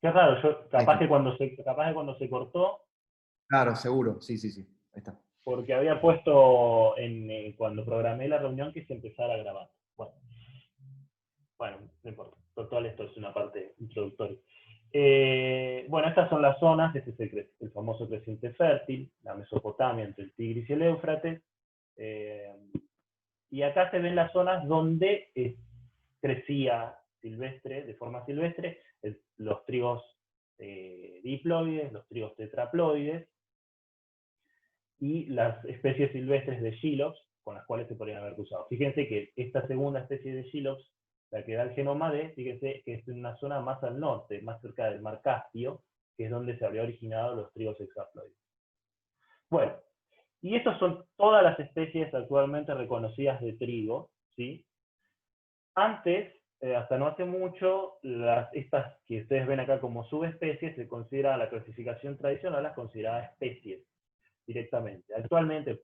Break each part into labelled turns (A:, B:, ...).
A: Qué raro, yo,
B: Ahí
A: capaz
B: está.
A: que cuando se cortó,
B: Claro, seguro. Sí, sí, sí. Ahí está.
A: porque había puesto cuando programé la reunión que se empezara a grabar. Bueno, no importa. Total, esto es una parte introductoria. Bueno, estas son las zonas, este es el famoso creciente fértil, la Mesopotamia entre el Tigris y el Éufrates. eh, y acá se ven las zonas donde crecía silvestre, de forma silvestre, los trigos diploides, los trigos tetraploides, y las especies silvestres de Gylops, con las cuales se podrían haber cruzado. Fíjense que esta segunda especie de Gylops, la que da el genoma D, fíjense que es en una zona más al norte, más cerca del mar Caspio, que es donde se habría originado los trigos hexaploides. Bueno, y estas son todas las especies actualmente reconocidas de trigo, ¿sí? Antes, hasta no hace mucho, estas que ustedes ven acá como subespecies, se considera, la clasificación tradicional las consideraba especies directamente. Actualmente,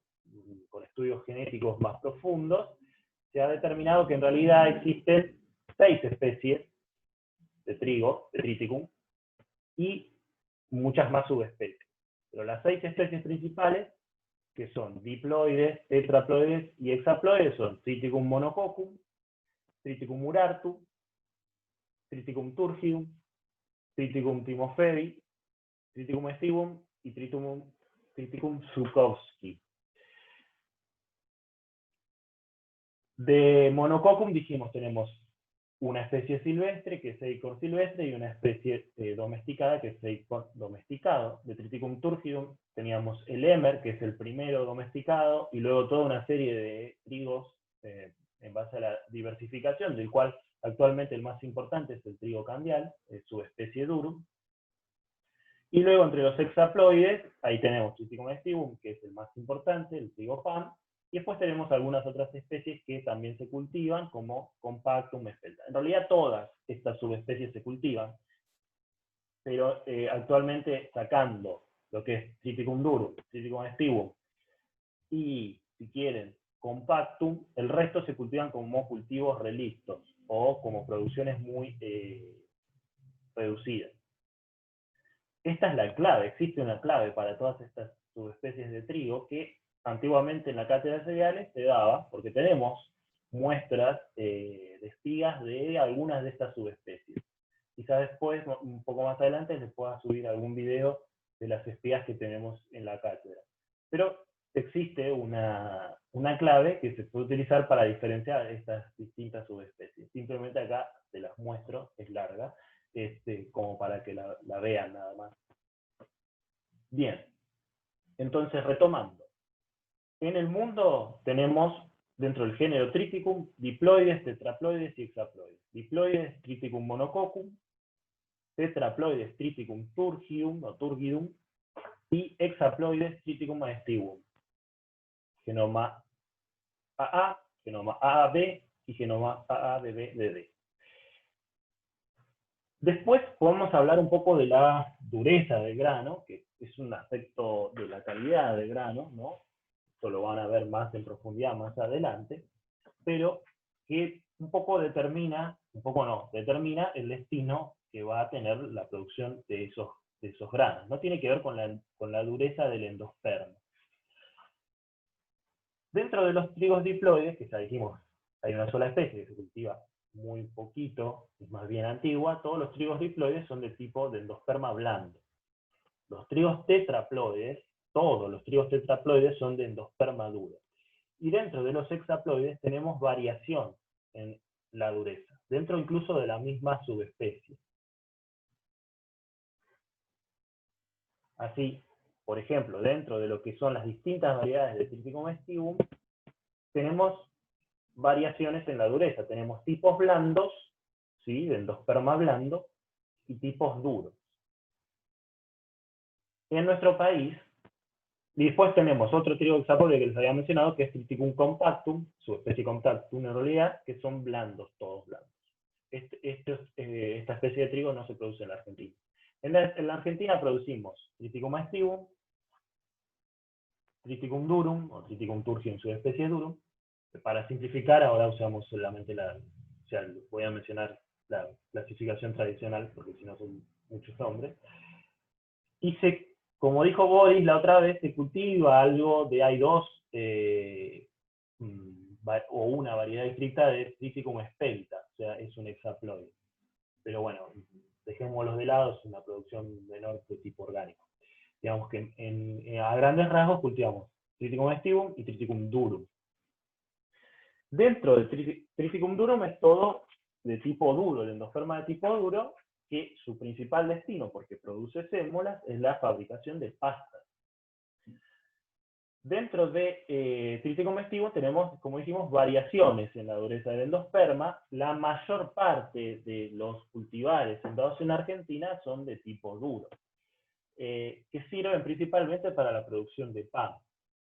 A: con estudios genéticos más profundos, se ha determinado que en realidad existen 6 especies de trigo, de Triticum, y muchas más subespecies. Pero las 6 especies principales, que son diploides, tetraploides y hexaploides, son Triticum monococcum, Triticum urartu, Triticum turgidum, Triticum timoferi, Triticum aestivum y Triticum zukowski. De Monococcum dijimos, tenemos una especie silvestre, que es Eicor silvestre, y una especie domesticada, que es Eicor domesticado. De Triticum turgidum teníamos el Emer, que es el primero domesticado, y luego toda una serie de trigos en base a la diversificación, del cual actualmente el más importante es el trigo cambial, es su especie durum. Y luego entre los hexaploides, ahí tenemos Triticum aestivum, que es el más importante, el trigo PAM, y después tenemos algunas otras especies que también se cultivan, como Compactum, espelta. En realidad todas estas subespecies se cultivan, pero actualmente sacando lo que es Triticum durum, Triticum aestivum y, si quieren, Compactum, el resto se cultivan como cultivos relictos o como producciones muy reducidas. Esta es la clave, existe una clave para todas estas subespecies de trigo que antiguamente en la cátedra de cereales se daba, porque tenemos muestras de espigas de algunas de estas subespecies. Quizás después, un poco más adelante, les pueda subir algún video de las espigas que tenemos en la cátedra. Pero existe una clave que se puede utilizar para diferenciar estas distintas subespecies. Simplemente acá se las muestro, es larga, como para que la vean nada más. Bien, entonces retomando. En el mundo tenemos dentro del género Triticum diploides, tetraploides y hexaploides. Diploides, Triticum monococcum, tetraploides, Triticum turgidum o turgidum, y hexaploides, Triticum aestivum. Genoma AA, genoma AAB y genoma AABB. Después podemos hablar un poco de la dureza del grano, que es un aspecto de la calidad del grano, ¿no? Esto lo van a ver más en profundidad más adelante, pero que un poco determina, un poco no, determina el destino que va a tener la producción de esos granos. No tiene que ver con la dureza del endospermo. Dentro de los trigos diploides, que ya dijimos, hay una sola especie que se cultiva muy poquito, es más bien antigua, todos los trigos diploides son de tipo de endosperma blando. Los trigos tetraploides, todos los trigos tetraploides son de endosperma duro. Y dentro de los hexaploides tenemos variación en la dureza, dentro incluso de la misma subespecie. Así, por ejemplo, dentro de lo que son las distintas variedades de Triticum aestivum, tenemos variaciones en la dureza. Tenemos tipos blandos, ¿sí?, de endosperma blando, y tipos duros. En nuestro país, y después tenemos otro trigo hexaploide que les había mencionado, que es Triticum compactum, su especie compactum en realidad, que son blandos, todos blandos. Esta especie de trigo no se produce en la Argentina. En la Argentina producimos Triticum aestivum, Triticum durum, o Triticum turgidum, su especie durum. Para simplificar, ahora usamos solamente voy a mencionar la clasificación tradicional, porque si no son muchos nombres. Y como dijo Boris la otra vez, se cultiva algo de, hay dos, o una variedad estricta de Triticum expedita, o sea, es un hexaploide. Pero bueno, dejémoslos de lado, es una producción menor de tipo orgánico. Digamos que a grandes rasgos cultivamos Triticum aestivum y Triticum durum. Dentro del Triticum durum es todo de tipo duro, el endosperma de tipo duro, que su principal destino, porque produce sémolas, es la fabricación de pastas. Dentro de Triticum aestivum tenemos, como dijimos, variaciones en la dureza del endosperma. La mayor parte de los cultivares sembrados en Argentina son de tipo duro, que sirven principalmente para la producción de pan.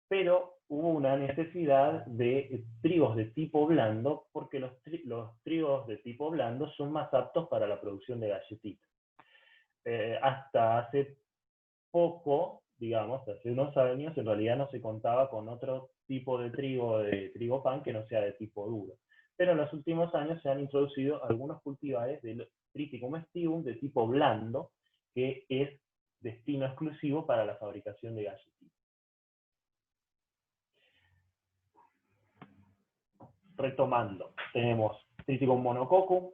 A: Pero hubo una necesidad de trigos de tipo blando, porque los trigos de tipo blando son más aptos para la producción de galletitas. Hasta hace poco, digamos, hace unos años, en realidad no se contaba con otro tipo de trigo pan que no sea de tipo duro. Pero en los últimos años se han introducido algunos cultivares del Triticum aestivum de tipo blando, que es destino exclusivo para la fabricación de galletitas. Retomando, tenemos Triticum monococcum,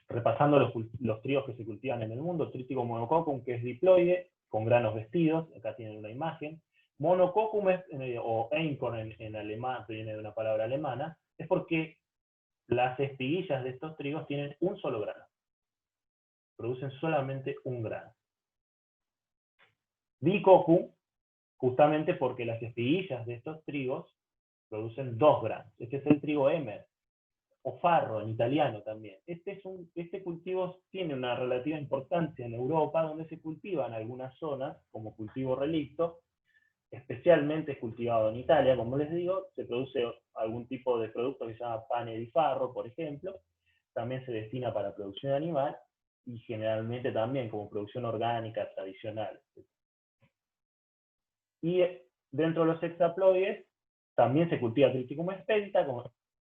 A: repasando los trigos que se cultivan en el mundo. Triticum monococcum, que es diploide, con granos vestidos, acá tienen una imagen. Monococcum o Einkorn en alemán, viene de una palabra alemana, es porque las espiguillas de estos trigos tienen un solo grano. Producen solamente un grano. Dicoccum, justamente porque las espiguillas de estos trigos producen 2 granos. Este es el trigo Emmer, o farro en italiano también. Este cultivo tiene una relativa importancia en Europa, donde se cultiva en algunas zonas como cultivo relicto, especialmente es cultivado en Italia, como les digo, se produce algún tipo de producto que se llama pane di farro, por ejemplo, también se destina para producción animal, y generalmente también como producción orgánica tradicional. Y dentro de los hexaploides también se cultiva Triticum expedita,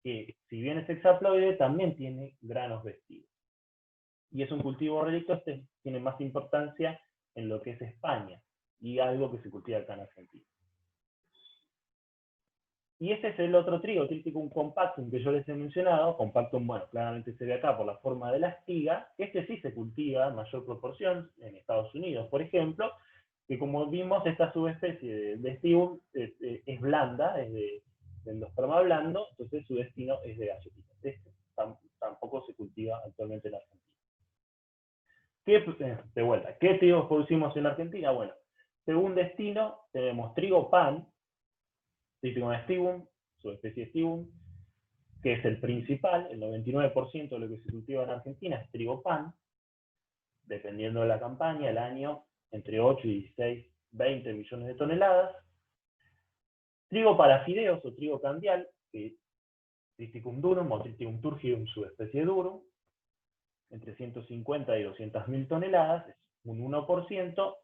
A: que si bien es hexaploide, también tiene granos vestidos. Y es un cultivo relicto, tiene más importancia en lo que es España, y algo que se cultiva acá en Argentina. Y este es el otro trigo, Triticum compactum, que yo les he mencionado. Compactum, bueno, claramente se ve acá por la forma de la espiga. Este sí se cultiva en mayor proporción en Estados Unidos, por ejemplo, que como vimos, esta subespecie de Aestivum es blanda, es de endosperma blando, entonces su destino es de galletitas. Este tampoco se cultiva actualmente en Argentina. De vuelta, ¿qué trigos producimos en Argentina? Bueno, según destino, tenemos trigo pan, Triticum aestivum, subespecie aestivum, que es el principal, el 99% de lo que se cultiva en Argentina es trigo pan, dependiendo de la campaña, el año, entre 8 y 16, 20 millones de toneladas. Trigo para fideos o trigo candial, que Triticum durum o Triticum turgidum, subespecie durum, entre 150 y 200.000 toneladas, es un 1%,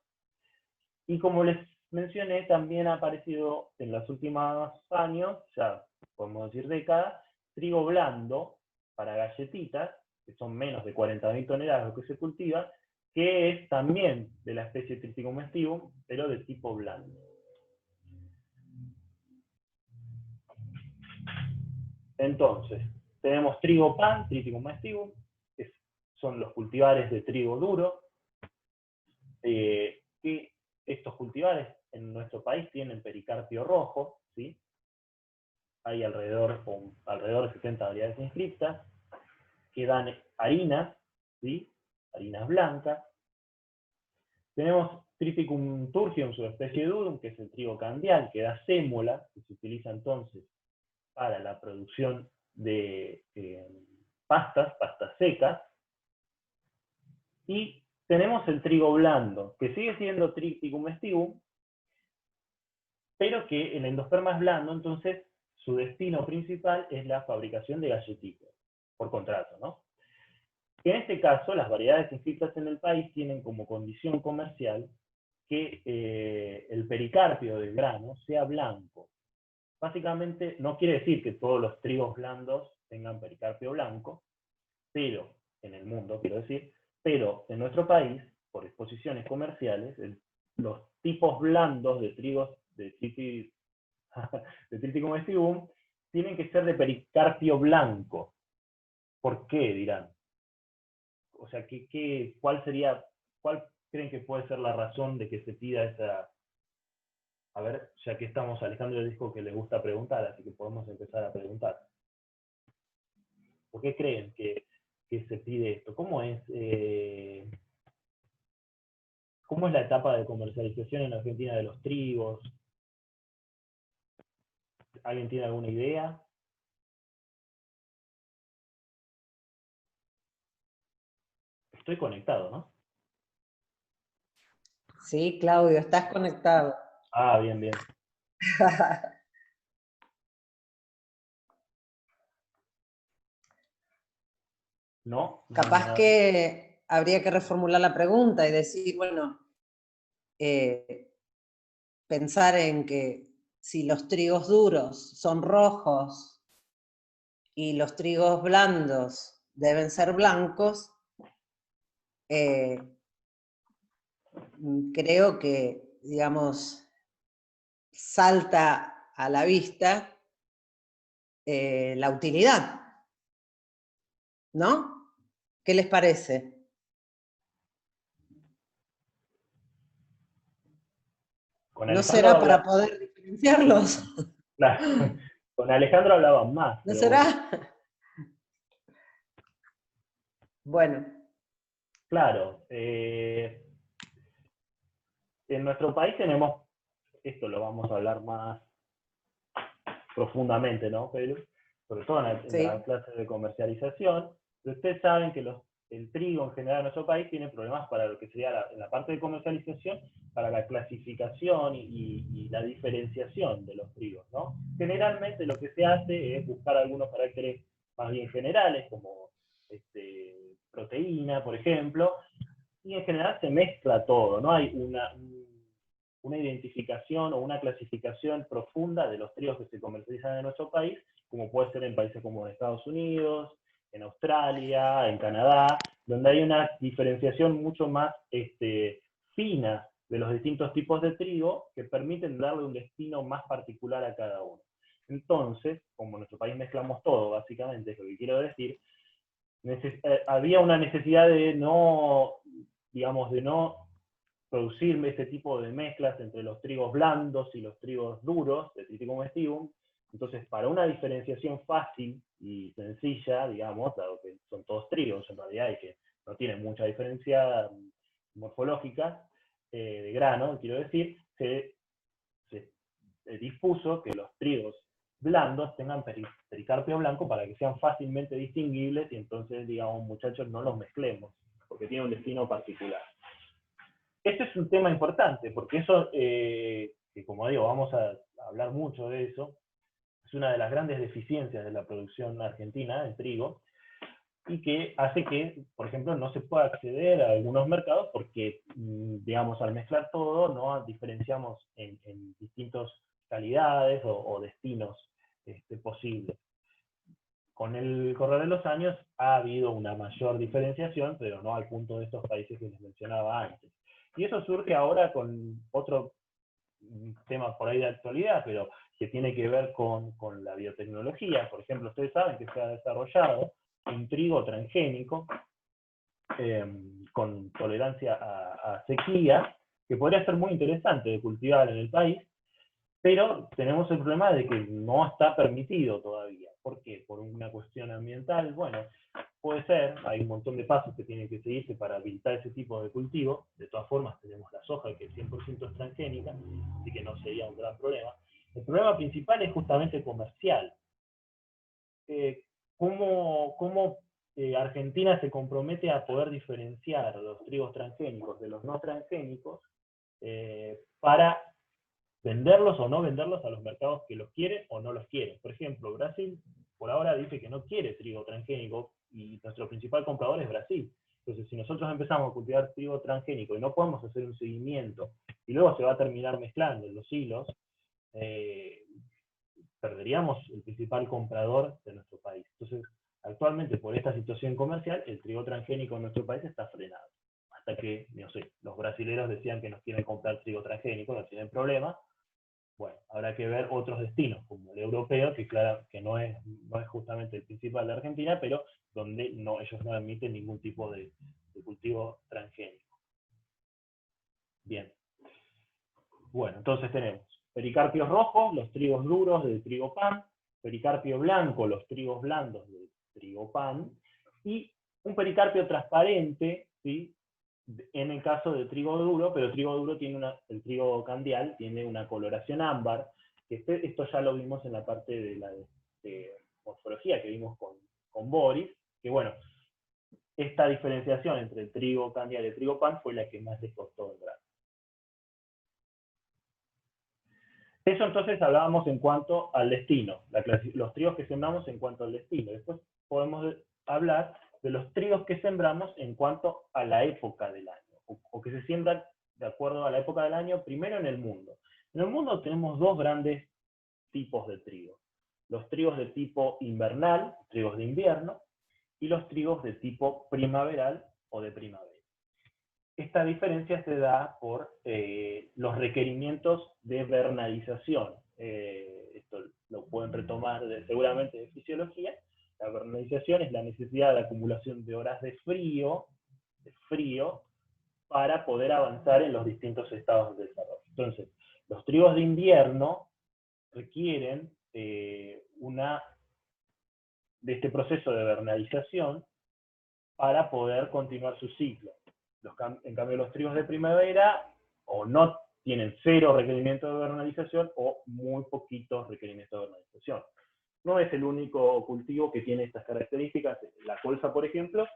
A: y como les mencioné, también ha aparecido en los últimos años, ya podemos decir décadas, trigo blando para galletitas, que son menos de 40.000 toneladas lo que se cultiva, que es también de la especie Triticum aestivum, pero de tipo blando. Entonces, tenemos trigo pan, Triticum aestivum, que son los cultivares de trigo duro, que estos cultivares en nuestro país tienen pericarpio rojo, ¿sí? Hay alrededor de 70 variedades inscriptas, que dan harinas, ¿sí? Harinas blancas. Tenemos Triticum turgidum, subespecie durum, que es el trigo candial, que da sémola, que se utiliza entonces para la producción de pastas secas. Y tenemos el trigo blando, que sigue siendo Triticum aestivum, pero que el endosperma es blando, entonces su destino principal es la fabricación de galletitas, por contrato, ¿no? En este caso, las variedades inscritas en el país tienen como condición comercial que el pericarpio del grano sea blanco. Básicamente, no quiere decir que todos los trigos blandos tengan pericarpio blanco, pero, en el mundo, quiero decir, pero en nuestro país, por exposiciones comerciales, los tipos blandos de trigos de Triticum aestivum tienen que ser de pericarpio blanco. ¿Por qué, dirán? O sea, ¿cuál creen que puede ser la razón de que se pida esa? A ver, ya que estamos, Alejandro dijo que le gusta preguntar, así que podemos empezar a preguntar. ¿Por qué creen que se pide esto? ¿Cómo es la etapa de comercialización en Argentina de los trigos? ¿Alguien tiene alguna idea? Estoy conectado, ¿no?
C: Sí, Claudio, estás conectado.
A: Ah, bien, bien. ¿No?
C: Capaz que habría que reformular la pregunta y decir, bueno, pensar en que si los trigos duros son rojos y los trigos blandos deben ser blancos, creo que, digamos, salta a la vista la utilidad, ¿no? ¿Qué les parece? ¿No será para poder diferenciarlos?
A: Claro, con Alejandro hablaban más.
C: ¿No será? Bueno.
A: Claro. En nuestro país tenemos, esto lo vamos a hablar más profundamente, ¿no, Pedro? Sobre todo en la clase de comercialización, pero ustedes saben que el trigo en general en nuestro país tiene problemas para lo que sería en la parte de comercialización, para la clasificación y la diferenciación de los trigos, ¿no? Generalmente lo que se hace es buscar algunos caracteres más bien generales, como proteína, por ejemplo, y en general se mezcla todo, no hay una identificación o una clasificación profunda de los trigos que se comercializan en nuestro país, como puede ser en países como Estados Unidos, en Australia, en Canadá, donde hay una diferenciación mucho más fina de los distintos tipos de trigo que permiten darle un destino más particular a cada uno. Entonces, como en nuestro país mezclamos todo, básicamente, es lo que quiero decir, había una necesidad de no producir este tipo de mezclas entre los trigos blandos y los trigos duros, de Triticum aestivum. Entonces, para una diferenciación fácil y sencilla, digamos, dado que son todos trigos en realidad y que no tienen mucha diferencia morfológica de grano, quiero decir, se dispuso que los trigos blandos tengan pericarpio blanco para que sean fácilmente distinguibles y entonces, digamos, muchachos, no los mezclemos, porque tiene un destino particular. Este es un tema importante, porque eso, que como digo, vamos a hablar mucho de eso, es una de las grandes deficiencias de la producción argentina de trigo, y que hace que, por ejemplo, no se pueda acceder a algunos mercados porque, digamos, al mezclar todo, no diferenciamos en distintas calidades o destinos posibles. Con el correr de los años ha habido una mayor diferenciación, pero no al punto de estos países que les mencionaba antes. Y eso surge ahora con otro tema por ahí de actualidad, pero que tiene que ver con la biotecnología. Por ejemplo, ustedes saben que se ha desarrollado un trigo transgénico con tolerancia a sequía, que podría ser muy interesante de cultivar en el país, pero tenemos el problema de que no está permitido todavía. ¿Por qué? Por una cuestión ambiental. Bueno, puede ser, hay un montón de pasos que tienen que seguirse para habilitar ese tipo de cultivo. De todas formas, tenemos la soja, que es 100% es transgénica, así que no sería un gran problema. El problema principal es justamente comercial. ¿Cómo Argentina se compromete a poder diferenciar los trigos transgénicos de los no transgénicos para venderlos o no venderlos a los mercados que los quieren o no los quieren? Por ejemplo, Brasil por ahora dice que no quiere trigo transgénico y nuestro principal comprador es Brasil. Entonces, si nosotros empezamos a cultivar trigo transgénico y no podemos hacer un seguimiento y luego se va a terminar mezclando en los hilos, perderíamos el principal comprador de nuestro país. Entonces, Actualmente, por esta situación comercial, el trigo transgénico en nuestro país está frenado. Hasta que, no sé, los brasileños decían que nos quieren comprar trigo transgénico, no tienen problema. Bueno, habrá que ver otros destinos, como el europeo, que claro que no es justamente el principal de Argentina, pero donde ellos no admiten ningún tipo de cultivo transgénico. Bien. Bueno, entonces tenemos pericarpios rojos, los trigos duros del trigo pan, pericarpio blanco, los trigos blandos del trigo pan, y un pericarpio transparente, ¿sí?, en el caso de trigo duro, pero el trigo duro tiene el trigo candial tiene una coloración ámbar, que esto ya lo vimos en la parte de la morfología que vimos con Boris, que bueno, esta diferenciación entre el trigo candial y el trigo pan fue la que más les costó lograr. Eso entonces hablábamos en cuanto al destino, los trigos que sembramos en cuanto al destino. Después podemos hablar de los trigos que sembramos en cuanto a la época del año, o que se siembran de acuerdo a la época del año, primero en el mundo. En el mundo tenemos dos grandes tipos de trigo. Los trigos de tipo invernal, trigos de invierno, y los trigos de tipo primaveral o de primavera. Esta diferencia se da por los requerimientos de vernalización. Esto lo pueden retomar seguramente de fisiología. La vernalización es la necesidad de acumulación de horas de frío para poder avanzar en los distintos estados de desarrollo. Entonces, los trigos de invierno requieren de este proceso de vernalización para poder continuar su ciclo. En cambio, los trigos de primavera o no tienen cero requerimiento de vernalización o muy poquitos requerimientos de vernalización. No es el único cultivo que tiene estas características. La colza, por ejemplo,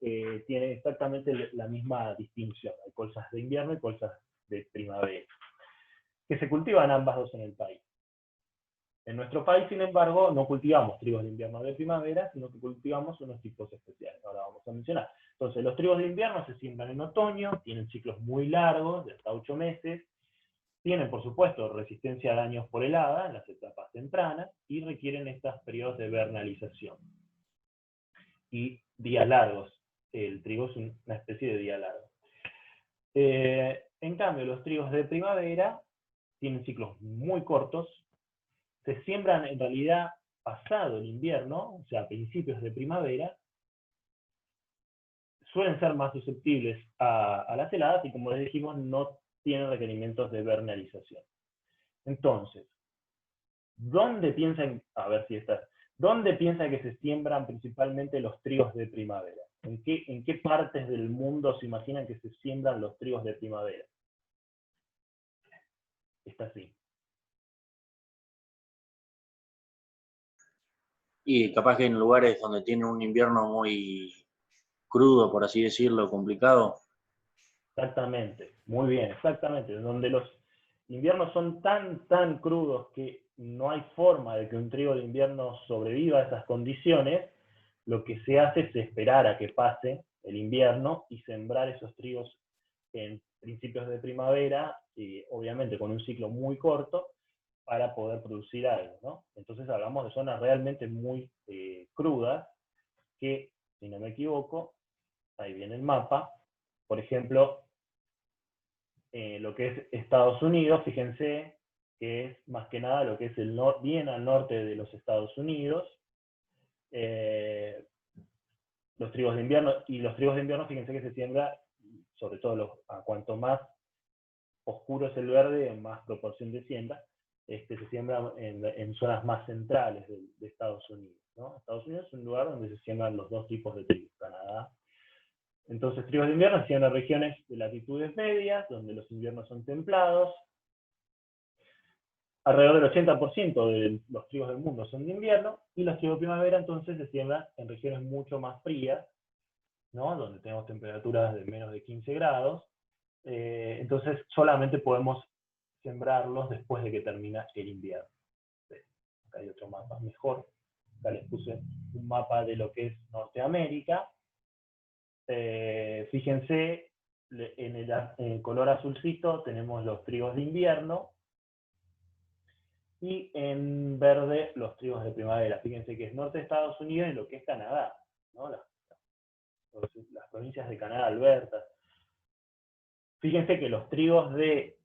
A: tiene exactamente la misma distinción. Hay colzas de invierno y colzas de primavera, que se cultivan ambas dos en el país. En nuestro país, sin embargo, no cultivamos trigos de invierno o de primavera, sino que cultivamos unos tipos especiales. Ahora vamos a mencionar. Entonces, los trigos de invierno se siembran en otoño, tienen ciclos muy largos, de hasta 8 meses, tienen, por supuesto, resistencia a daños por helada en las etapas tempranas, y requieren estos periodos de vernalización. Y días largos. El trigo es una especie de día largo. En cambio, los trigos de primavera tienen ciclos muy cortos, se siembran en realidad pasado el invierno, o sea, a principios de primavera, suelen ser más susceptibles a las heladas y, como les dijimos, no tienen requerimientos de vernalización. Entonces, ¿dónde piensan que se siembran principalmente los trigos de primavera? ¿En qué partes del mundo se imaginan que se siembran los trigos de primavera? Está así.
D: Y capaz que en lugares donde tienen un invierno muy crudo, por así decirlo, complicado.
A: Exactamente, muy bien, exactamente. Donde los inviernos son tan crudos que no hay forma de que un trigo de invierno sobreviva a esas condiciones, lo que se hace es esperar a que pase el invierno y sembrar esos trigos en principios de primavera, obviamente con un ciclo muy corto, para poder producir algo, ¿no? Entonces hablamos de zonas realmente muy crudas, que, si no me equivoco, ahí viene el mapa, por ejemplo, lo que es Estados Unidos, fíjense que es más que nada lo que es bien al norte de los Estados Unidos. Los trigos de invierno, fíjense que se siembra, sobre todo a cuanto más oscuro es el verde, en más proporción de siembra, se siembra en zonas más centrales de Estados Unidos, ¿no? Estados Unidos es un lugar donde se siembran los dos tipos de trigo, Canadá. Entonces, trigos de invierno se siembran en regiones de latitudes medias, donde los inviernos son templados. Alrededor del 80% de los trigos del mundo son de invierno, y los trigos de primavera entonces se siembran en regiones mucho más frías, ¿no? Donde tenemos temperaturas de menos de 15 grados. Entonces solamente podemos sembrarlos después de que termina el invierno. Acá hay otro mapa mejor. Acá les puse un mapa de lo que es Norteamérica. Fíjense, en el color azulcito tenemos los trigos de invierno, y en verde los trigos de primavera. Fíjense que es norte de Estados Unidos y lo que es Canadá, ¿no? Las provincias de Canadá, Alberta. Fíjense que los trigos de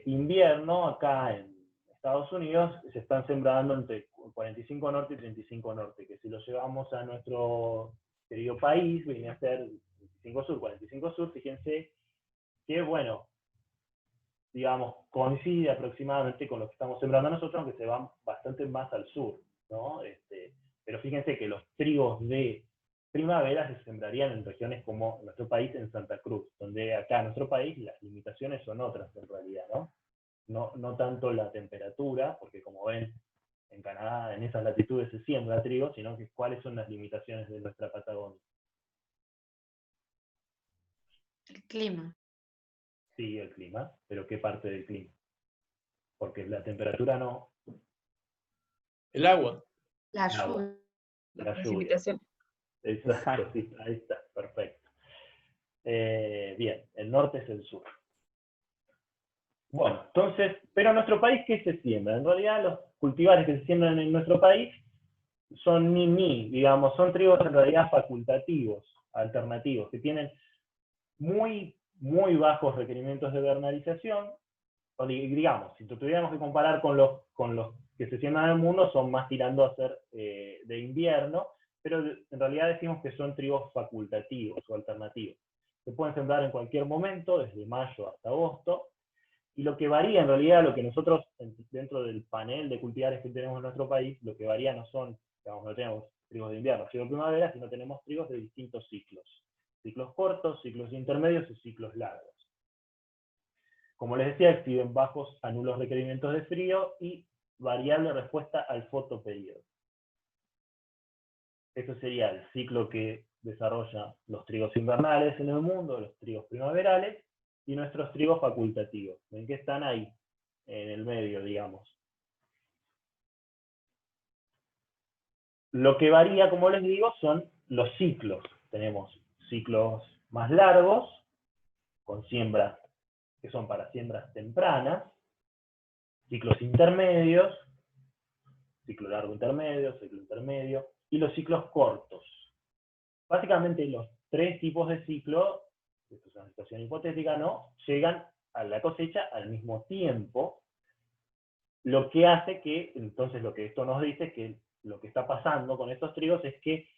A: invierno acá en Estados Unidos se están sembrando entre 45 norte y 35 norte, que si lo llevamos a nuestro querido país, viene a ser 25 sur, 45 sur, fíjense que, bueno, digamos, coincide aproximadamente con lo que estamos sembrando nosotros, aunque se van bastante más al sur, ¿no? Pero fíjense que los trigos de primavera se sembrarían en regiones como nuestro país, en Santa Cruz, donde acá en nuestro país las limitaciones son otras en realidad, ¿no? No tanto la temperatura, porque como ven, en Canadá, en esas latitudes se siembra trigo, sino que cuáles son las limitaciones de nuestra Patagonia.
E: El clima.
A: Sí, el clima, pero ¿qué parte del clima? Porque la temperatura no.
F: El agua.
E: La
A: El agua.
E: lluvia.
A: La lluvia.
G: Precipitación.
A: Exacto, sí, ahí está, perfecto. Bien, el norte es el sur. Bueno, entonces, pero en nuestro país, ¿qué se siembra? En realidad, los cultivares que se siembran en nuestro país son digamos, son trigos en realidad facultativos, alternativos, que tienen muy bajos requerimientos de vernalización, o digamos, si tuviéramos que comparar con los que se siembran en el mundo, son más tirando a ser de invierno, pero en realidad decimos que son trigos facultativos o alternativos. Se pueden sembrar en cualquier momento, desde mayo hasta agosto, y lo que varía en realidad, lo que nosotros dentro del panel de cultivares que tenemos en nuestro país, lo que varía no son, digamos, no tenemos trigos de invierno, trigos de primavera, sino tenemos trigos de distintos ciclos. Ciclos cortos, ciclos intermedios y ciclos largos. Como les decía, exhiben bajos a nulos requerimientos de frío y variable respuesta al fotoperíodo. Eso sería el ciclo que desarrolla los trigos invernales en el mundo, los trigos primaverales, y nuestros trigos facultativos. ¿Ven que están ahí, en el medio, digamos? Lo que varía, como les digo, son los ciclos. Tenemos ciclos más largos, con siembras que son para siembras tempranas, ciclos intermedios, ciclo largo intermedio, ciclo intermedio, y los ciclos cortos. Básicamente los tres tipos de ciclo, esto es una situación hipotética, ¿no?, llegan a la cosecha al mismo tiempo, lo que hace que, entonces lo que esto nos dice es que lo que está pasando con estos trigos es que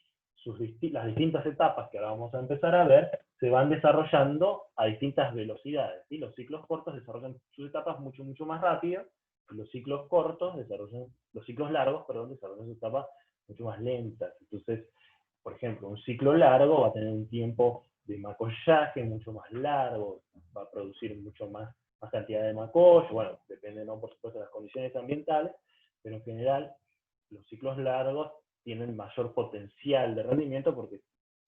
A: las distintas etapas que ahora vamos a empezar a ver, se van desarrollando a distintas velocidades, ¿sí? Los ciclos cortos desarrollan sus etapas mucho más rápido, y los ciclos largos, desarrollan sus etapas mucho más lentas. Entonces, por ejemplo, un ciclo largo va a tener un tiempo de macollaje mucho más largo, va a producir mucho más cantidad de macollo, bueno, depende, ¿no?, por supuesto, de las condiciones ambientales, pero en general los ciclos largos tienen mayor potencial de rendimiento porque,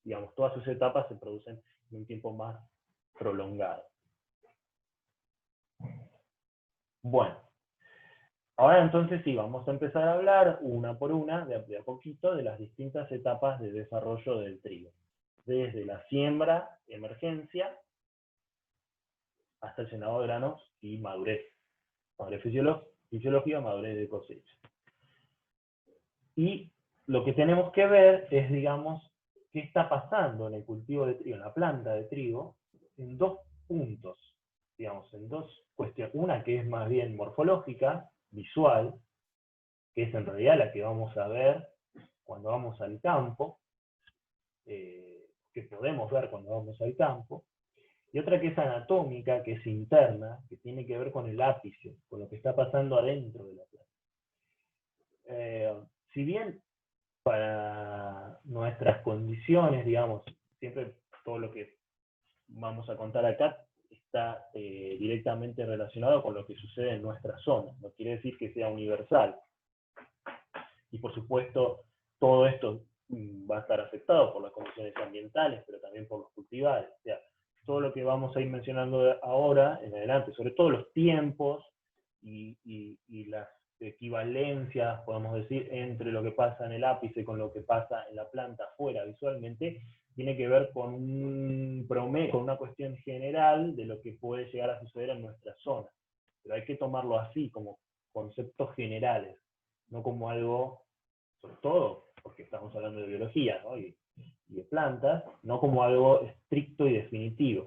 A: digamos, todas sus etapas se producen en un tiempo más prolongado. Bueno, ahora entonces sí, vamos a empezar a hablar una por una, de a poquito, de las distintas etapas de desarrollo del trigo. Desde la siembra, emergencia, hasta el llenado de granos y madurez. Madurez fisiológica, madurez de cosecha. Y lo que tenemos que ver es, digamos, qué está pasando en el cultivo de trigo, en la planta de trigo, en dos puntos, digamos, en dos cuestiones. Una que es más bien morfológica, visual, que es en realidad la que vamos a ver cuando vamos al campo, que podemos ver cuando vamos al campo, y otra que es anatómica, que es interna, que tiene que ver con el ápice, con lo que está pasando adentro de la planta. Si bien para nuestras condiciones, digamos, siempre todo lo que vamos a contar acá está directamente relacionado con lo que sucede en nuestra zona, no quiere decir que sea universal. Y por supuesto, todo esto va a estar afectado por las condiciones ambientales, pero también por los cultivares. O sea, todo lo que vamos a ir mencionando ahora en adelante, sobre todo los tiempos y las equivalencias, podemos decir, entre lo que pasa en el ápice con lo que pasa en la planta afuera visualmente, tiene que ver con un promedio, con una cuestión general de lo que puede llegar a suceder en nuestra zona. Pero hay que tomarlo así, como conceptos generales, no como algo, sobre todo, porque estamos hablando de biología, ¿no? y de plantas, no como algo estricto y definitivo.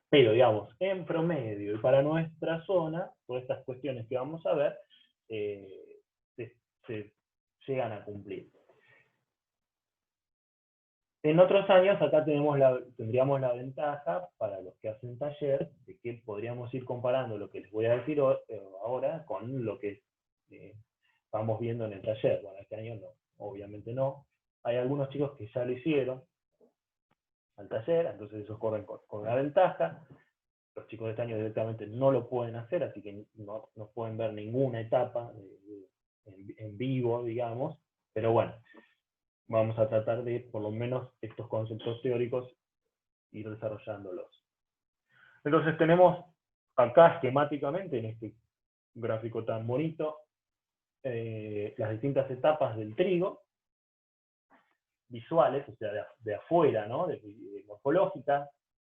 A: Pero, digamos, en promedio y para nuestra zona, todas estas cuestiones que vamos a ver se llegan a cumplir. En otros años, acá tendríamos la ventaja, para los que hacen taller, de que podríamos ir comparando lo que les voy a decir ahora con lo que vamos viendo en el taller. Bueno, este año no, obviamente no. Hay algunos chicos que ya lo hicieron al taller, entonces esos corren con una ventaja. Los chicos de este año directamente no lo pueden hacer, así que no pueden ver ninguna etapa en vivo, digamos. Pero bueno, vamos a tratar de, por lo menos, estos conceptos teóricos, ir desarrollándolos. Entonces tenemos acá esquemáticamente, en este gráfico tan bonito, las distintas etapas del trigo, visuales, o sea, de afuera, ¿no? de morfológica,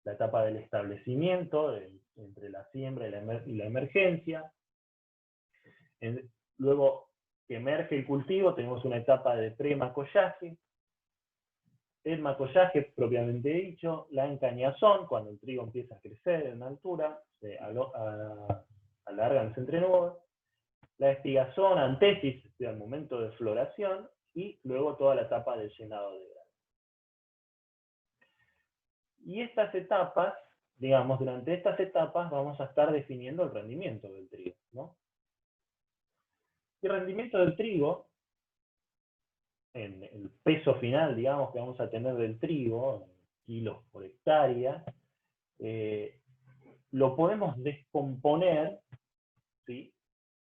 A: la etapa del establecimiento, entre la siembra y la emergencia. Luego que emerge el cultivo, tenemos una etapa de pre-macollaje, el macollaje propiamente dicho, la encañazón, cuando el trigo empieza a crecer en altura, se alargan los entrenudos, la espigazón, antesis, o sea, el momento de floración, y luego toda la etapa de llenado de grano. Y estas etapas, digamos, durante estas etapas vamos a estar definiendo el rendimiento del trigo, ¿no? Y el rendimiento del trigo, en el peso final, digamos, que vamos a tener del trigo, en kilos por hectárea, lo podemos descomponer, ¿sí?,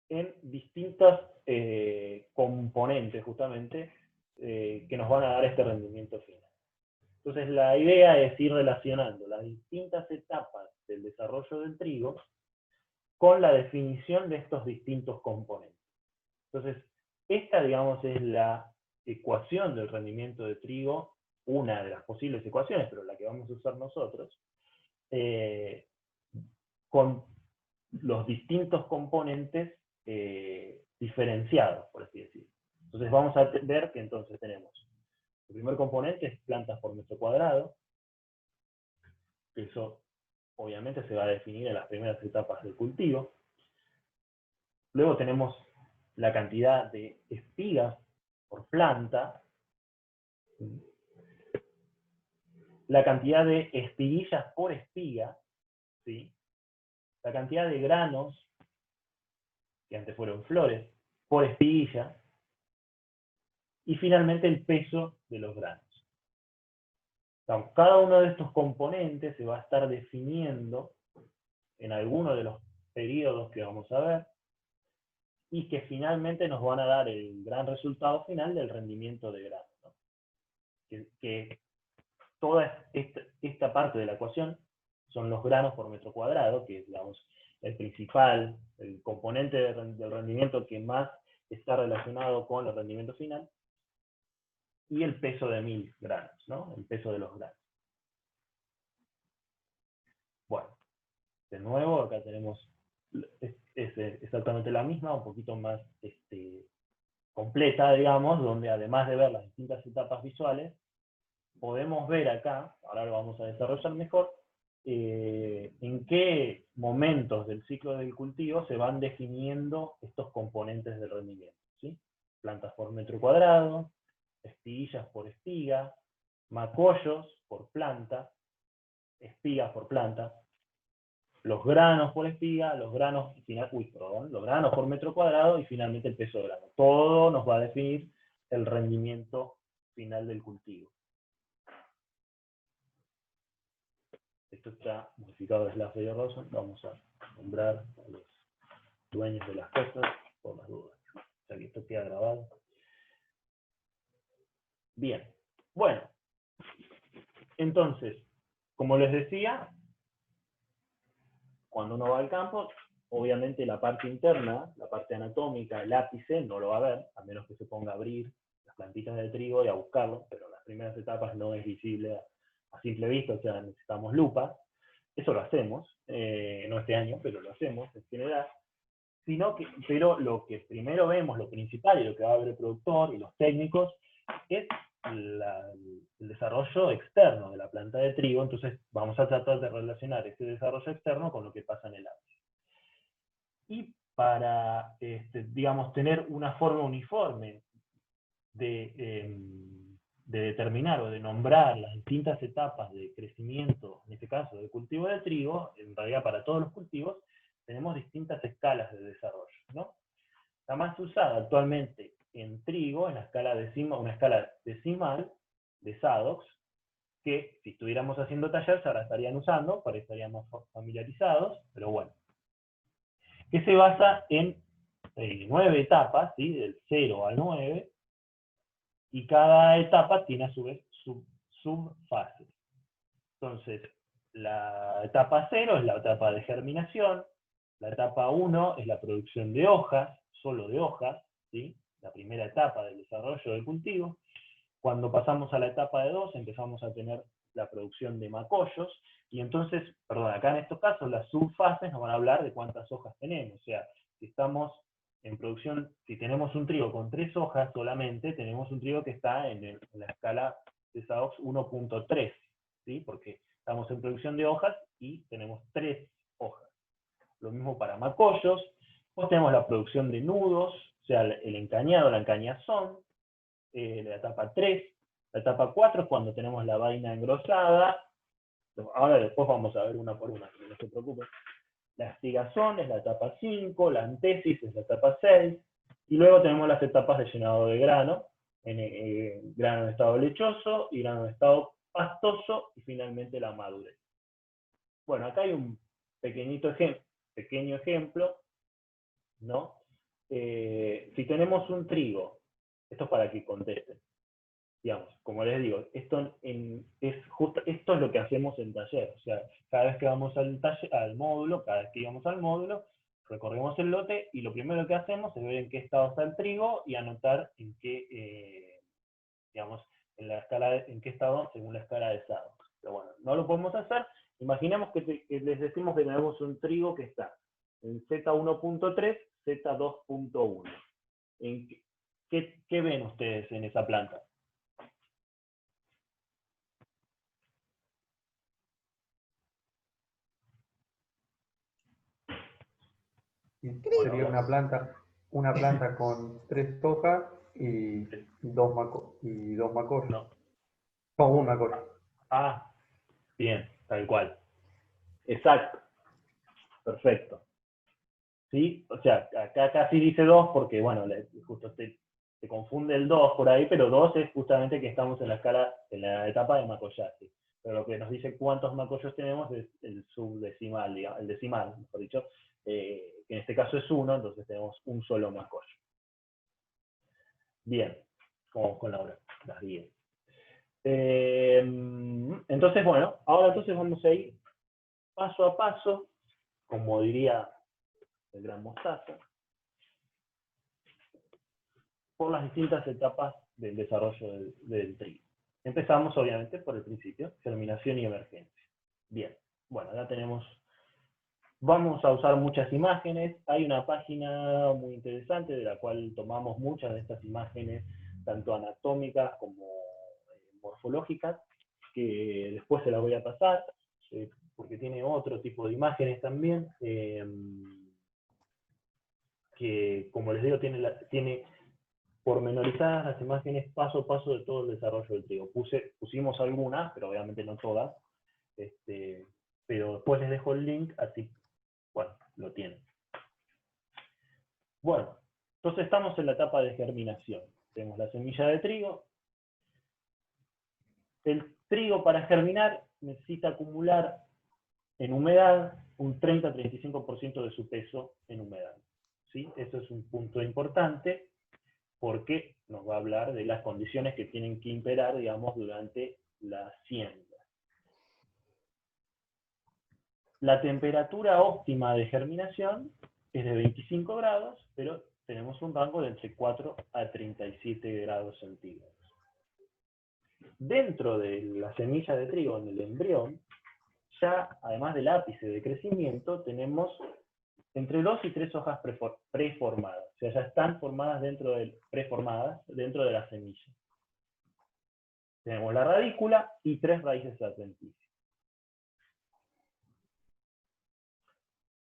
A: en distintas componentes, justamente, que nos van a dar este rendimiento final. Entonces la idea es ir relacionando las distintas etapas del desarrollo del trigo con la definición de estos distintos componentes. Entonces, esta, digamos, es la ecuación del rendimiento de trigo, una de las posibles ecuaciones, pero la que vamos a usar nosotros, con los distintos componentes diferenciados, por así decirlo. Entonces vamos a ver que entonces tenemos, el primer componente es plantas por metro cuadrado, eso obviamente se va a definir en las primeras etapas del cultivo. Luego tenemos la cantidad de espigas por planta, la cantidad de espiguillas por espiga, ¿sí?, la cantidad de granos, que antes fueron flores, por espiguilla, y finalmente el peso de los granos. Entonces, cada uno de estos componentes se va a estar definiendo en alguno de los periodos que vamos a ver, y que finalmente nos van a dar el gran resultado final del rendimiento de grano, ¿no? Que toda esta parte de la ecuación son los granos por metro cuadrado, que es, digamos, el principal, el componente del rendimiento que más está relacionado con el rendimiento final, y el peso de 1000 granos, ¿no? El peso de los granos. Bueno, de nuevo, acá tenemos es exactamente la misma, un poquito más completa, digamos, donde además de ver las distintas etapas visuales, podemos ver acá, ahora lo vamos a desarrollar mejor, en qué momentos del ciclo del cultivo se van definiendo estos componentes del rendimiento, ¿sí? Plantas por metro cuadrado, espiguillas por espiga, macollos por planta, espigas por planta, los granos por espiga, los granos por metro cuadrado y finalmente el peso de grano. Todo nos va a definir el rendimiento final del cultivo. Esto está modificado de Slav y Rosen. Vamos a nombrar a los dueños de las cosas por las dudas. O sea que esto queda grabado. Bien. Bueno. Entonces, como les decía, cuando uno va al campo, obviamente la parte interna, la parte anatómica, el ápice, no lo va a ver, a menos que se ponga a abrir las plantitas de trigo y a buscarlo, pero en las primeras etapas no es visible a simple vista, o sea, necesitamos lupa. Eso lo hacemos, no este año, pero lo hacemos en general. pero lo que primero vemos, lo principal y lo que va a ver el productor y los técnicos, es el desarrollo externo de la planta de trigo. Entonces vamos a tratar de relacionar ese desarrollo externo con lo que pasa en el ápice. Y para, digamos, tener una forma uniforme de determinar o de nombrar las distintas etapas de crecimiento, en este caso del cultivo de trigo, en realidad para todos los cultivos, tenemos distintas escalas de desarrollo, ¿no? La más usada actualmente en trigo, en la escala una escala decimal de Saddox, que si estuviéramos haciendo talleres ahora estarían usando, para estaríamos familiarizados, pero bueno. Que se basa en 9 etapas, ¿sí? Del 0 al 9, y cada etapa tiene a su vez subfases. Entonces, la etapa 0 es la etapa de germinación, la etapa 1 es la producción de hojas, solo de hojas, ¿sí? La primera etapa del desarrollo del cultivo. Cuando pasamos a la etapa de 2 empezamos a tener la producción de macollos, y entonces, perdón, acá en estos casos las subfases nos van a hablar de cuántas hojas tenemos. O sea, si estamos en producción, si tenemos un trigo con 3 hojas solamente, tenemos un trigo que está en la escala de Saddox 1.3, ¿sí? Porque estamos en producción de hojas y tenemos 3 hojas. Lo mismo para macollos. Pues tenemos la producción de nudos, o sea, el encañado, la encañazón, la etapa 3. La etapa 4 es cuando tenemos la vaina engrosada. Ahora después vamos a ver una por una, no se preocupen. La astigazón es la etapa 5, la antesis es la etapa 6, y luego tenemos las etapas de llenado de grano, grano en estado lechoso, y grano en estado pastoso, y finalmente la madurez. Bueno, acá hay un pequeño ejemplo, ¿no? Si tenemos un trigo, esto es para que contesten, digamos, como les digo, esto es lo que hacemos en taller. O sea, cada vez que vamos al módulo, cada vez que íbamos al módulo, recorremos el lote y lo primero que hacemos es ver en qué estado está el trigo y anotar en qué, digamos, en qué estado según la escala de Saddox. Pero bueno, no lo podemos hacer. Imaginemos que les decimos que tenemos un trigo que está en Z1.3, Z2.1. ¿Qué ven ustedes en esa planta?
G: Sería una planta con 3 hojas y dos macollos.
A: No.
G: No, un macollo.
A: Ah, bien, tal cual. Exacto. Perfecto. ¿Sí? O sea, acá casi dice 2 porque, bueno, justo se confunde el 2 por ahí, pero 2 es justamente que estamos en la escala, en la etapa de macollaje. Pero lo que nos dice cuántos macollos tenemos es el subdecimal, digamos, el decimal, mejor dicho, que en este caso es 1, entonces tenemos un solo macollo. Bien, vamos con las 10. Entonces, bueno, ahora entonces vamos a ir paso a paso, como diría el gran Mostaza, por las distintas etapas del desarrollo del trigo. Empezamos obviamente por el principio, germinación y emergencia. Bien, bueno, ya tenemos, vamos a usar muchas imágenes. Hay una página muy interesante de la cual tomamos muchas de estas imágenes, tanto anatómicas como morfológicas, que después se las voy a pasar, porque tiene otro tipo de imágenes también, que como les digo, tiene pormenorizadas las imágenes paso a paso de todo el desarrollo del trigo. Pusimos algunas, pero obviamente no todas, pero después les dejo el link, así, bueno, lo tienen. Bueno, entonces estamos en la etapa de germinación. Tenemos la semilla de trigo. El trigo para germinar necesita acumular en humedad un 30-35% de su peso en humedad. ¿Sí? Eso es un punto importante porque nos va a hablar de las condiciones que tienen que imperar, digamos, durante la siembra. La temperatura óptima de germinación es de 25 grados, pero tenemos un rango de entre 4 a 37 grados centígrados. Dentro de la semilla de trigo, en el embrión, ya, además del ápice de crecimiento, tenemos entre 2 y 3 hojas preformadas. O sea, ya están formadas preformadas dentro de la semilla. Tenemos la radícula y 3 raíces adventicias.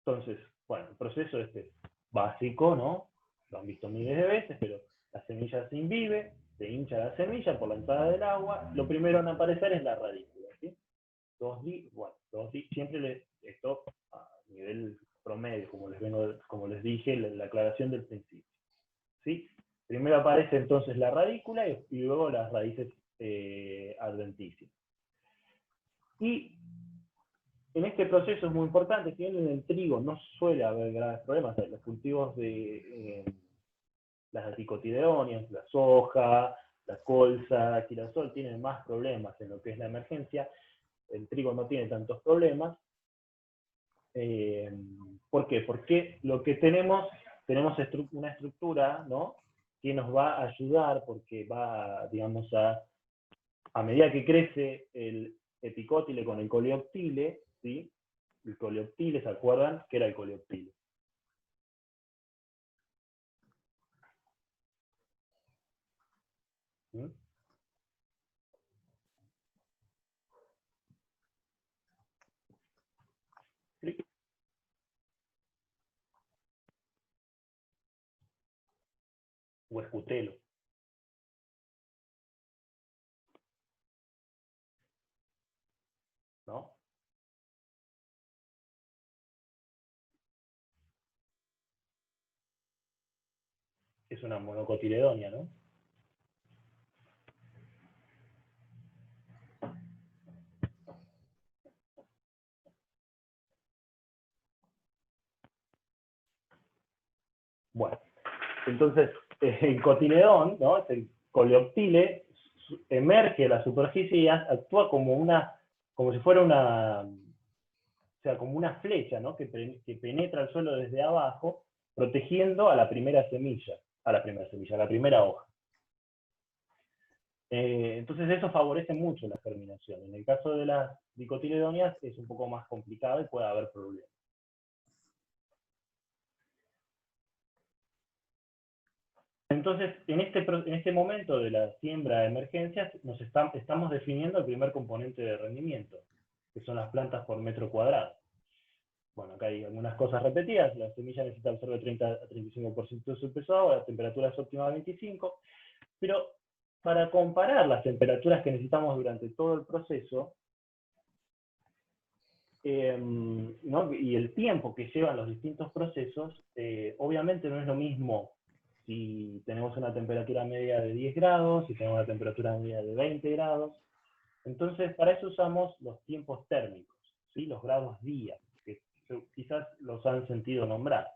A: Entonces, bueno, el proceso este es básico, ¿no? Lo han visto miles de veces, pero la semilla se imbibe, se hincha la semilla por la entrada del agua. Lo primero en aparecer es la radícula, ¿sí? Siempre esto a nivel promedio, como les dije, la aclaración del principio, ¿sí? Primero aparece entonces la radícula y luego las raíces adventicias. Y en este proceso es muy importante, que en el trigo no suele haber graves problemas. Los cultivos de las dicotiledonias, la soja, la colza, el girasol tienen más problemas en lo que es la emergencia. El trigo no tiene tantos problemas. ¿Por qué? Porque lo que tenemos una estructura, ¿no?, que nos va a ayudar, porque va, digamos, a medida que crece el epicótile con el coleoptile, ¿sí? El coleoptile, ¿se acuerdan qué era el coleoptile? ¿Mm? ¿Sí? O escutelo. ¿No? Es una monocotiledonia, ¿no? Bueno, entonces el cotiledón, ¿no?, el coleoptile, emerge de la superficie y actúa como si fuera como una flecha, ¿no?, que penetra el suelo desde abajo, protegiendo a la primera semilla, a la primera hoja. Entonces eso favorece mucho la germinación. En el caso de las dicotiledonias es un poco más complicado y puede haber problemas. Entonces, en este momento de la siembra de emergencias, estamos definiendo el primer componente de rendimiento, que son las plantas por metro cuadrado. Bueno, acá hay algunas cosas repetidas. La semilla necesita absorber 30 a 35% de su peso agua, la temperatura es óptima de 25, pero para comparar las temperaturas que necesitamos durante todo el proceso, ¿no?, y el tiempo que llevan los distintos procesos, obviamente no es lo mismo si tenemos una temperatura media de 10 grados, si tenemos una temperatura media de 20 grados. Entonces, para eso usamos los tiempos térmicos, ¿sí?, los grados día, que quizás los han sentido nombrar.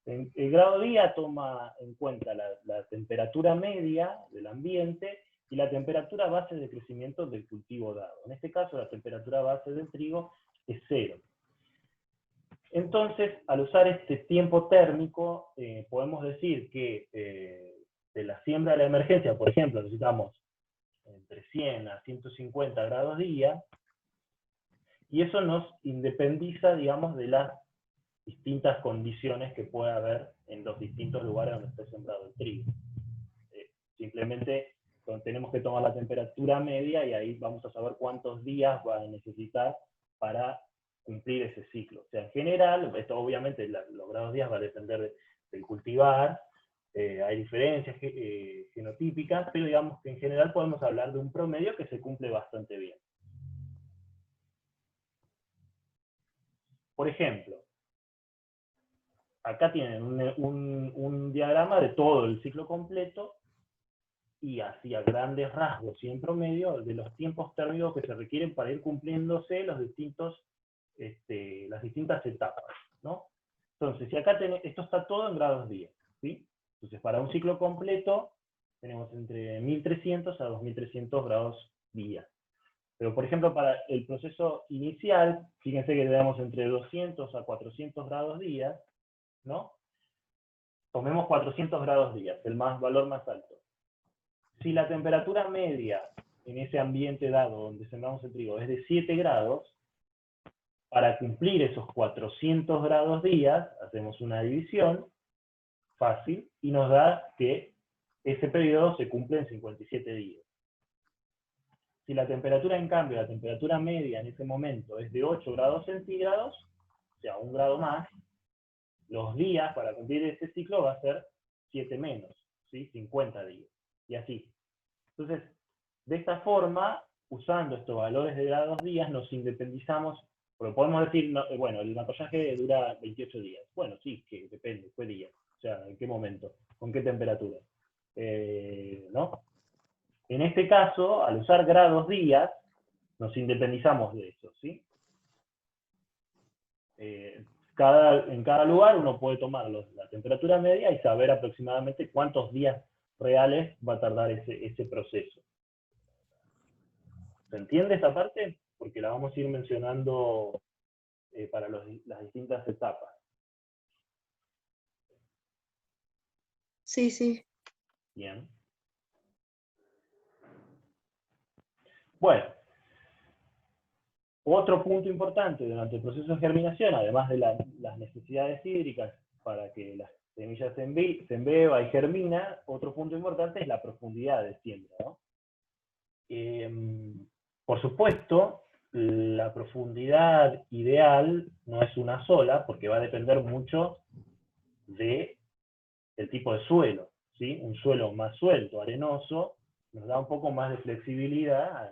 A: El grado día toma en cuenta la temperatura media del ambiente y la temperatura base de crecimiento del cultivo dado. En este caso, la temperatura base del trigo es 0. Entonces, al usar este tiempo térmico, podemos decir que de la siembra de la emergencia, por ejemplo, necesitamos entre 100 a 150 grados día, y eso nos independiza, digamos, de las distintas condiciones que puede haber en los distintos lugares donde esté sembrado el trigo. Simplemente tenemos que tomar la temperatura media y ahí vamos a saber cuántos días va a necesitar para cumplir ese ciclo. O sea, en general, esto obviamente los grados días va a depender del cultivar, hay diferencias genotípicas, pero digamos que en general podemos hablar de un promedio que se cumple bastante bien. Por ejemplo, acá tienen un diagrama de todo el ciclo completo, y así a grandes rasgos y en promedio de los tiempos térmicos que se requieren para ir cumpliéndose las distintas etapas, ¿no? Entonces, si acá esto está todo en grados día, ¿sí? Entonces, para un ciclo completo tenemos entre 1300 a 2300 grados día. Pero, por ejemplo, para el proceso inicial, fíjense que tenemos entre 200 a 400 grados día, ¿no? Tomemos 400 grados día, el valor más alto. Si la temperatura media en ese ambiente dado donde sembramos el trigo es de 7 grados, para cumplir esos 400 grados días, hacemos una división fácil, y nos da que ese periodo se cumple en 57 días. Si la temperatura, en cambio, la temperatura media en ese momento es de 8 grados centígrados, o sea, 1 grado más, los días para cumplir ese ciclo va a ser 7 menos, ¿sí? 50 días, y así. Entonces, de esta forma, usando estos valores de grados días, nos independizamos, porque podemos decir, no, bueno, el maquillaje dura 28 días. Bueno, sí, que depende, ¿qué día? O sea, ¿en qué momento? ¿Con qué temperatura? ¿No? En este caso, al usar grados días, nos independizamos de eso, ¿sí? En cada lugar uno puede tomar la temperatura media y saber aproximadamente cuántos días reales va a tardar ese proceso. ¿Se entiende esa parte? Porque la vamos a ir mencionando para las distintas etapas.
E: Sí, sí.
A: Bien. Bueno, otro punto importante durante el proceso de germinación, además de las necesidades hídricas para que las semillas se embeba y germina, otro punto importante es la profundidad de siembra, ¿no? Por supuesto, la profundidad ideal no es una sola, porque va a depender mucho del tipo de suelo, ¿sí? Un suelo más suelto, arenoso, nos da un poco más de flexibilidad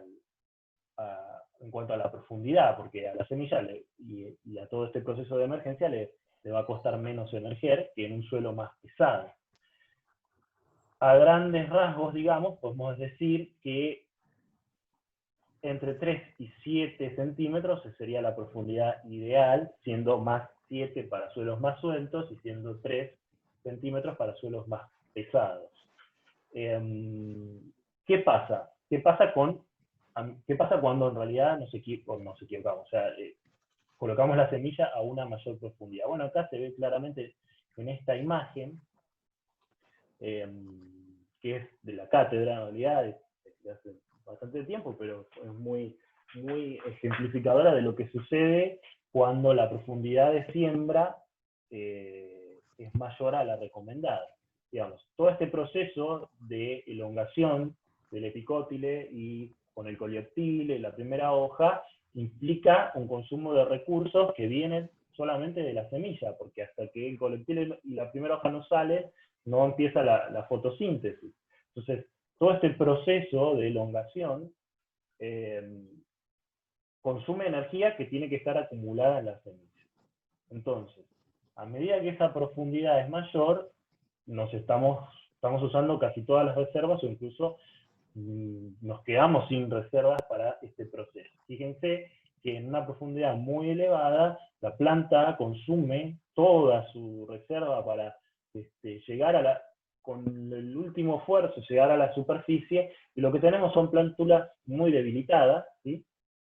A: en cuanto a la profundidad, porque a la semilla y a todo este proceso de emergencia le va a costar menos emerger que en un suelo más pesado. A grandes rasgos, digamos, podemos decir que entre 3 y 7 centímetros sería la profundidad ideal, siendo más 7 para suelos más sueltos y siendo 3 centímetros para suelos más pesados. ¿Qué pasa? ¿Qué pasa cuando en realidad nos equivocamos? O sea, colocamos la semilla a una mayor profundidad. Bueno, acá se ve claramente en esta imagen, que es de la cátedra, en realidad, de hace bastante tiempo, pero es muy, muy ejemplificadora de lo que sucede cuando la profundidad de siembra es mayor a la recomendada. Digamos, todo este proceso de elongación del epicótile y con el coleoptile, la primera hoja, implica un consumo de recursos que vienen solamente de la semilla, porque hasta que el coleoptile y la primera hoja no sale, no empieza la fotosíntesis. Entonces, todo este proceso de elongación consume energía que tiene que estar acumulada en la semilla. Entonces, a medida que esa profundidad es mayor, estamos usando casi todas las reservas, o incluso nos quedamos sin reservas para este proceso. Fíjense que en una profundidad muy elevada, la planta consume toda su reserva para llegar con el último esfuerzo, llegar a la superficie, y lo que tenemos son plántulas muy debilitadas, ¿sí?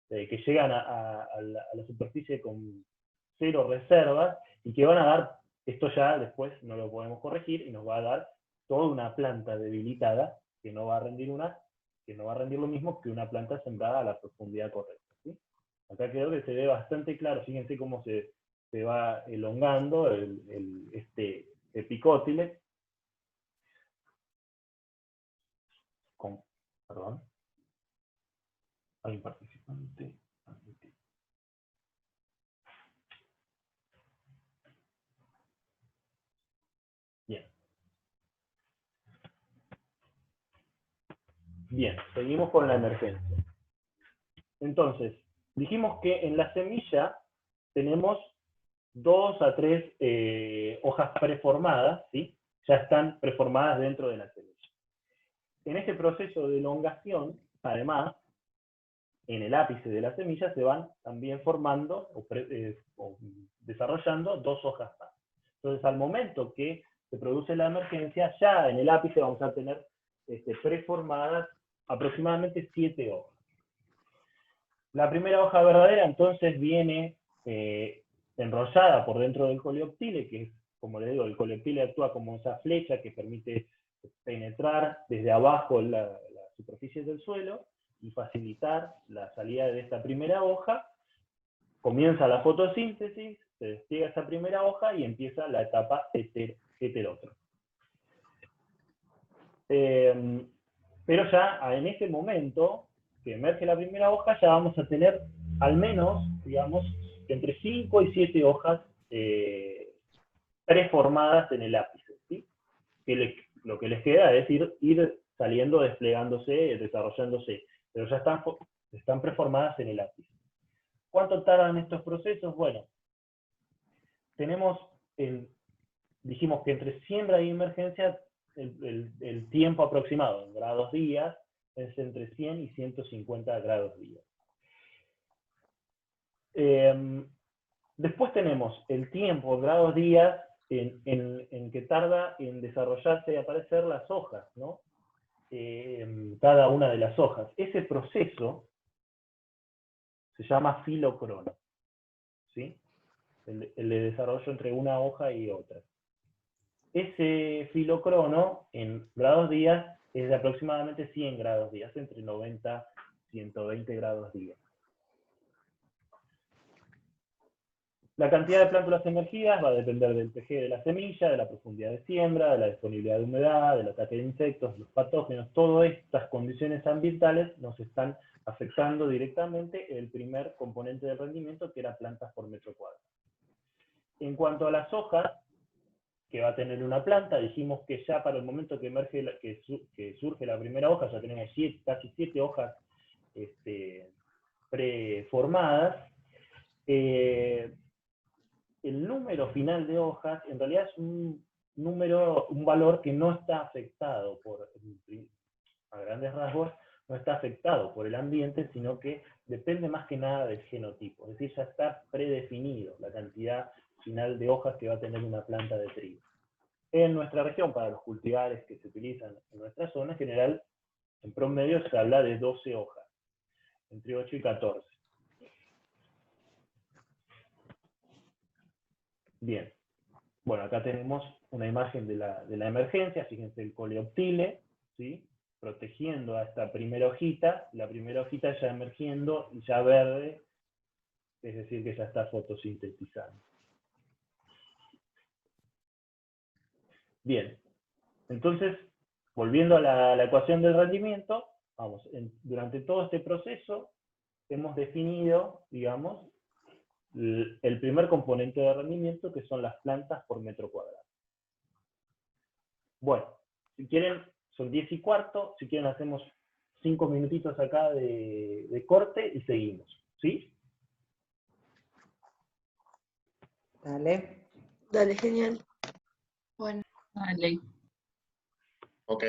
A: Que llegan a la superficie con 0 reservas, y que van a dar, esto ya después no lo podemos corregir, y nos va a dar toda una planta debilitada, que no va a rendir lo mismo que una planta sembrada a la profundidad correcta, ¿sí? Acá creo que se ve bastante claro, fíjense cómo se va elongando este epicótile. Perdón. Hay un participante. Bien. Bien, seguimos con la emergencia. Entonces, dijimos que en la semilla tenemos 2 a 3 hojas preformadas, ¿sí? Ya están preformadas dentro de la semilla. En este proceso de elongación, además, en el ápice de la semilla se van también formando o desarrollando 2 hojas más. Entonces, al momento que se produce la emergencia, ya en el ápice vamos a tener preformadas aproximadamente 7 hojas. La primera hoja verdadera entonces viene enrollada por dentro del coleoptile, que es, como les digo, el coleoptile actúa como esa flecha que permite penetrar desde abajo la superficie del suelo y facilitar la salida de esta primera hoja, comienza la fotosíntesis, se despliega esa primera hoja y empieza la etapa heterótrofa. Pero ya en ese momento que emerge la primera hoja, ya vamos a tener al menos, digamos, entre 5 y 7 hojas preformadas en el ápice, ¿sí? Lo que les queda es ir saliendo, desplegándose, desarrollándose, pero ya están preformadas en el ápice. ¿Cuánto tardan estos procesos? Bueno, dijimos que entre siembra y emergencia el tiempo aproximado en grados días es entre 100 y 150 grados días. Después tenemos el tiempo, grados días, en que tarda en desarrollarse y aparecer las hojas, ¿no? Cada una de las hojas. Ese proceso se llama filocrono, ¿sí? El de desarrollo entre una hoja y otra. Ese filocrono, en grados días, es de aproximadamente 100 grados días, entre 90 y 120 grados días. La cantidad de plántulas emergidas va a depender del pH de la semilla, de la profundidad de siembra, de la disponibilidad de humedad, del ataque de insectos, los patógenos. Todas estas condiciones ambientales nos están afectando directamente el primer componente del rendimiento, que era plantas por metro cuadrado. En cuanto a las hojas que va a tener una planta, dijimos que ya para el momento que emerge, que surge la primera hoja, ya tenemos casi 7 hojas preformadas. El número final de hojas en realidad es un valor que no está afectado a grandes rasgos, no está afectado por el ambiente, sino que depende más que nada del genotipo. Es decir, ya está predefinido la cantidad final de hojas que va a tener una planta de trigo. En nuestra región, para los cultivares que se utilizan en nuestra zona, en general, en promedio se habla de 12 hojas, entre 8 y 14. Bien, bueno, acá tenemos una imagen de la emergencia, fíjense el coleoptile, ¿sí? Protegiendo a esta primera hojita, la primera hojita ya emergiendo y ya verde, es decir que ya está fotosintetizando. Bien, entonces, volviendo a la ecuación del rendimiento, vamos, durante todo este proceso hemos definido, digamos, el primer componente de rendimiento, que son las plantas por metro cuadrado. Bueno, si quieren, son 10:15, si quieren hacemos 5 minutitos acá de corte y seguimos, ¿sí?
C: Dale.
E: Dale, genial. Bueno.
H: Dale.
F: Ok.